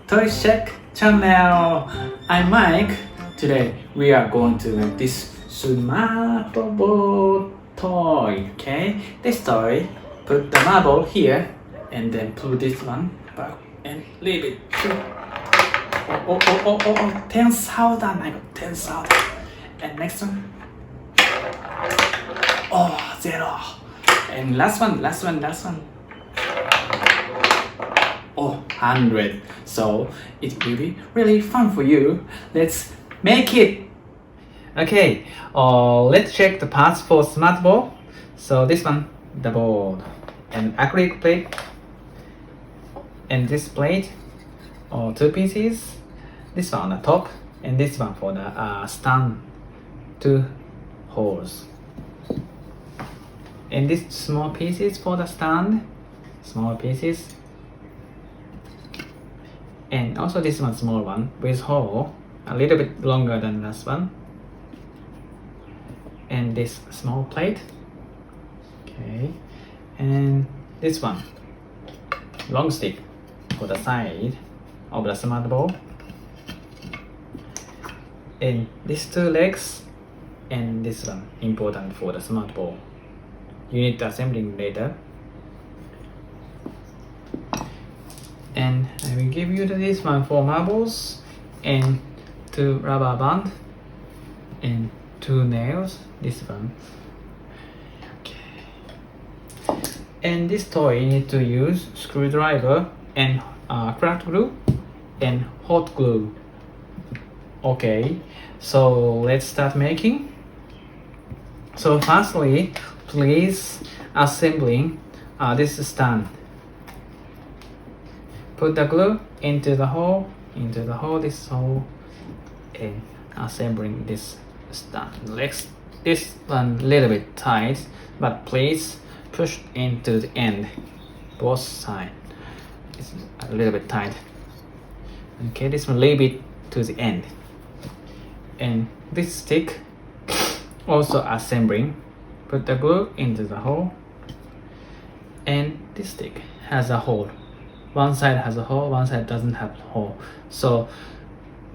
Toy Shack channel. I'm Mike. Today we are going to make this smart robot toy. Okay, this toy, put the marble here and then pull this one back and leave it. Oh, 10,000. I got 10,000. And next one. Oh, 0. And last one. Oh, 100. So it will be really fun for you. Let's make it. Okay, let's check the parts for smart ball. So this one, the board, an acrylic plate, and this plate, or 2 pieces. This one on the top, and this one for the stand, 2 holes. And these small pieces for the stand, small pieces. And also this one small one with hole, a little bit longer than last one. And this small plate. Okay. And this one, long stick for the side of the smart ball. And these 2 legs, and this one important for the smart ball. You need to assembling later. And I will give you this one for marbles, and 2 rubber band, and 2 nails. This one. Okay. And this toy you need to use screwdriver and craft glue and hot glue. Okay, so let's start making. So firstly, please assembling this stand. Put the glue into the hole, this hole, and assembling this stand. Let's this one a little bit tight, but please push into the end, both sides. It's a little bit tight. Okay, this one leave it to the end. And this stick also assembling. Put the glue into the hole, and this stick has a hole. One side has a hole, one side doesn't have a hole. So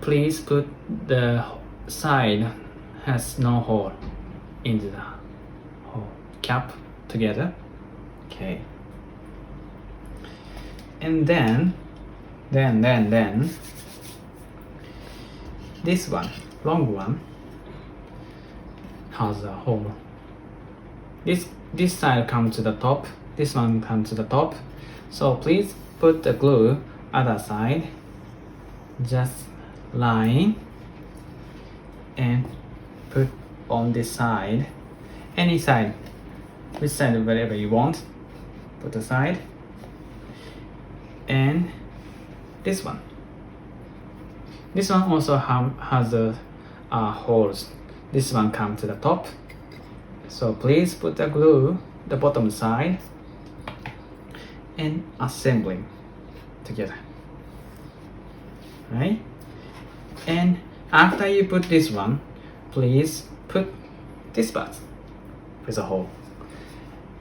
please put the side has no hole into the hole. Cap together. Okay. And then this one, long one, has a hole. This side comes to the top, this one comes to the top. So please put the glue other side, just line and put on this side, any side, which side, wherever you want, put aside. And this one also has holes. This one comes to the top. So please put the glue the bottom side and assembling together. Right? And after you put this one, please put this part with a hole.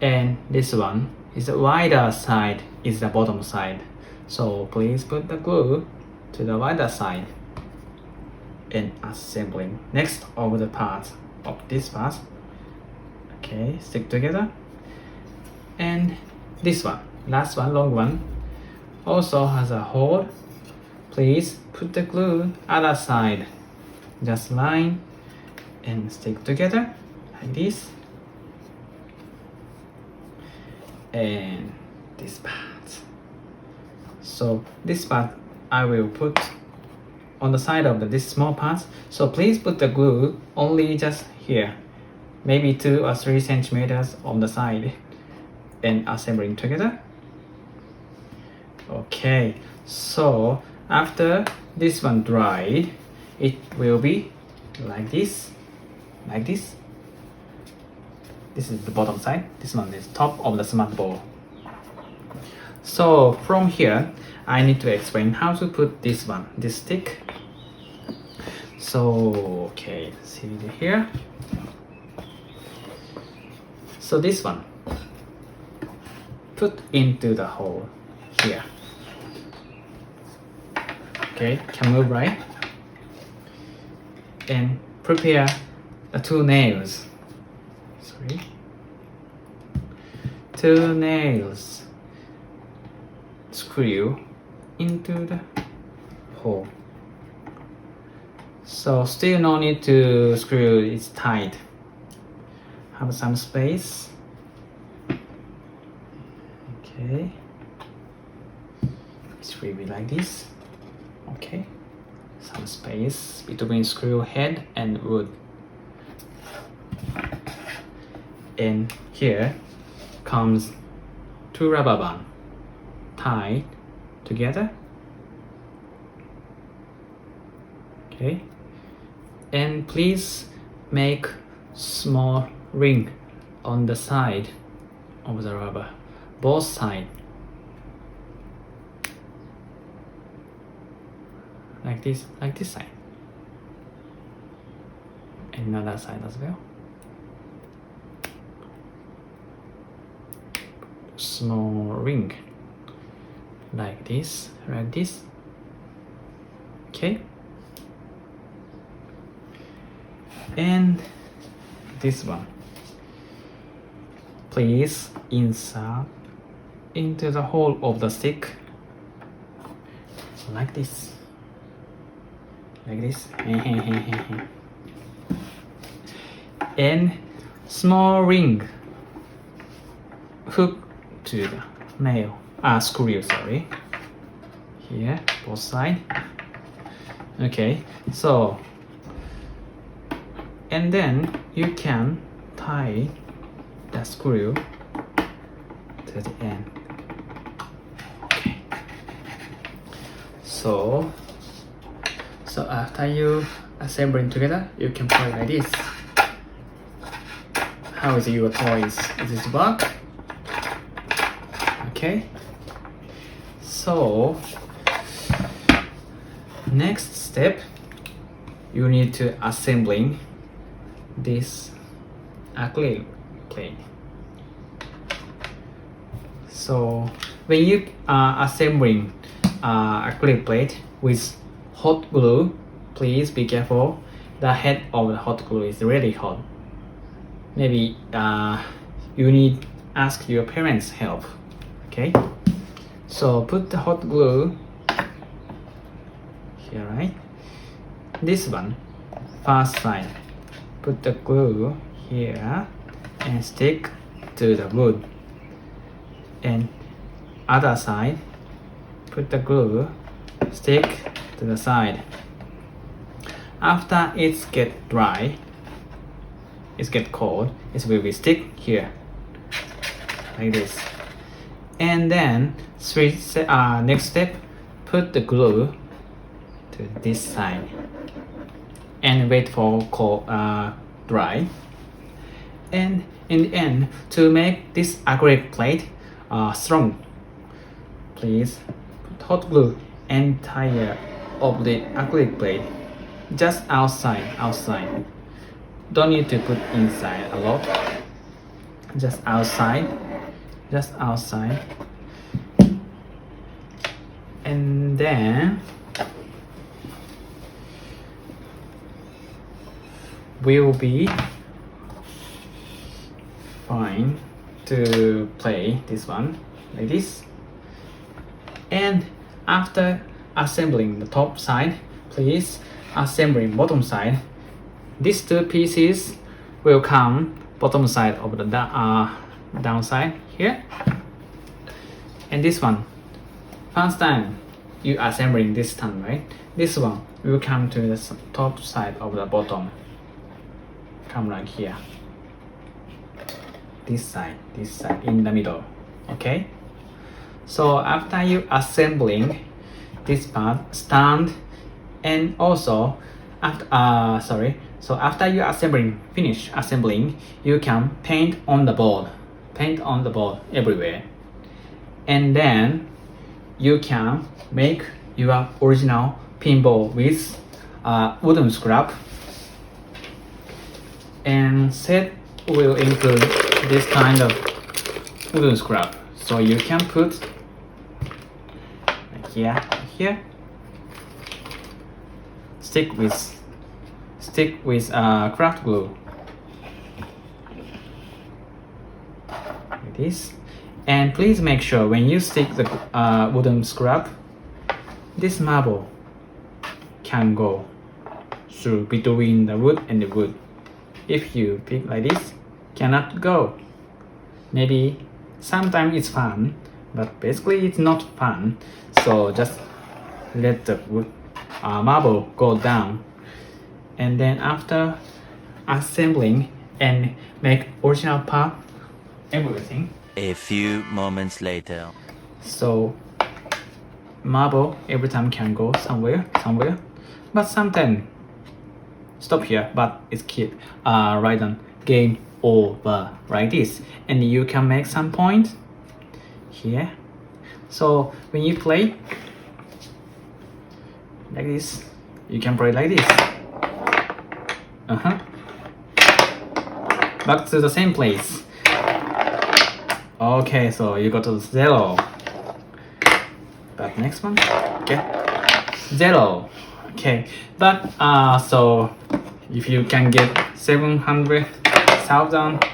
And this one is the wider side, is the bottom side. So please put the glue to the wider side and assembling next over the part of this part. Okay, stick together. And this one, last one, long one, also has a hole. Please put the glue other side, just line and stick together like this. And this part. So this part I will put on the side of this small part. So please put the glue only just here, maybe 2 or 3 centimeters on the side, and assembling together. Okay, so after this one dried, it will be like this. This is the bottom side, this one is top of the smart ball. So from here I need to explain how to put this stick. So okay, see here. So this one put into the hole here. Okay, can move, right? And prepare the 2 nails. Sorry. 2 nails. Screw into the hole. So still no need to screw it tight. Have some space. Okay. It will be like this. Okay. Some space between screw head and wood. And here comes 2 rubber band tied together. Okay. And please make small ring on the side of the rubber, both sides. Like this side. And another side as well. Small ring. Like this. Okay. And this one. Please insert into the hole of the stick. Like this. And small ring hook to the nail, screw, sorry. Here, both sides. Okay, so, and then you can tie the screw to the end. Okay. So after you assembling together, you can play like this. How is your toys? Does it work? Okay. So next step, you need to assembling this acrylic plate. So when you are assembling acrylic plate with hot glue, please be careful. The head of the hot glue is really hot. Maybe you need ask your parents' help. Okay. So put the hot glue here, right? This one, first side. Put the glue here and stick to the wood. And other side, put the glue, stick to the side. After it gets dry, it gets cold, it will be stick here, like this. And then next step, put the glue to this side and wait for cold, dry. And in the end, to make this acrylic plate strong, please put hot glue entire of the acrylic plate just outside. Don't need to put inside a lot. Just outside. And then will be fine to play this one like this. And after assembling the top side, please assembling bottom side. These 2 pieces will come bottom side of the downside here. And this one, first time you assembling this time, right? This one will come to the top side of the bottom. Come like here. This side in the middle. Okay. So after you assembling this part, stand, and also after you finish assembling, you can paint on the board everywhere, and then you can make your original pinball with wooden scrap. And set will include this kind of wooden scrap, so you can put like here, stick with craft glue like this. And please make sure when you stick the wooden scrap, this marble can go through between the wood and the wood. If you pick like this, cannot go. Maybe sometimes it's fun, but basically it's not fun. So just let the wood marble go down. And then after assembling and make original part, everything. A few moments later. So marble every time can go somewhere, but sometimes stop here, but it's keep write down game over like this, and you can make some point here. So when you play like this, you can play like this. Back to the same place. Okay, so you go to 0. But next one, okay, 0. Okay, but so if you can get 700,000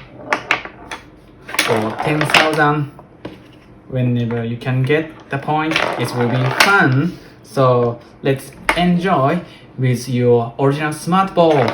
or 10,000, whenever you can get the point, it will be fun. So let's enjoy with your original smart ball.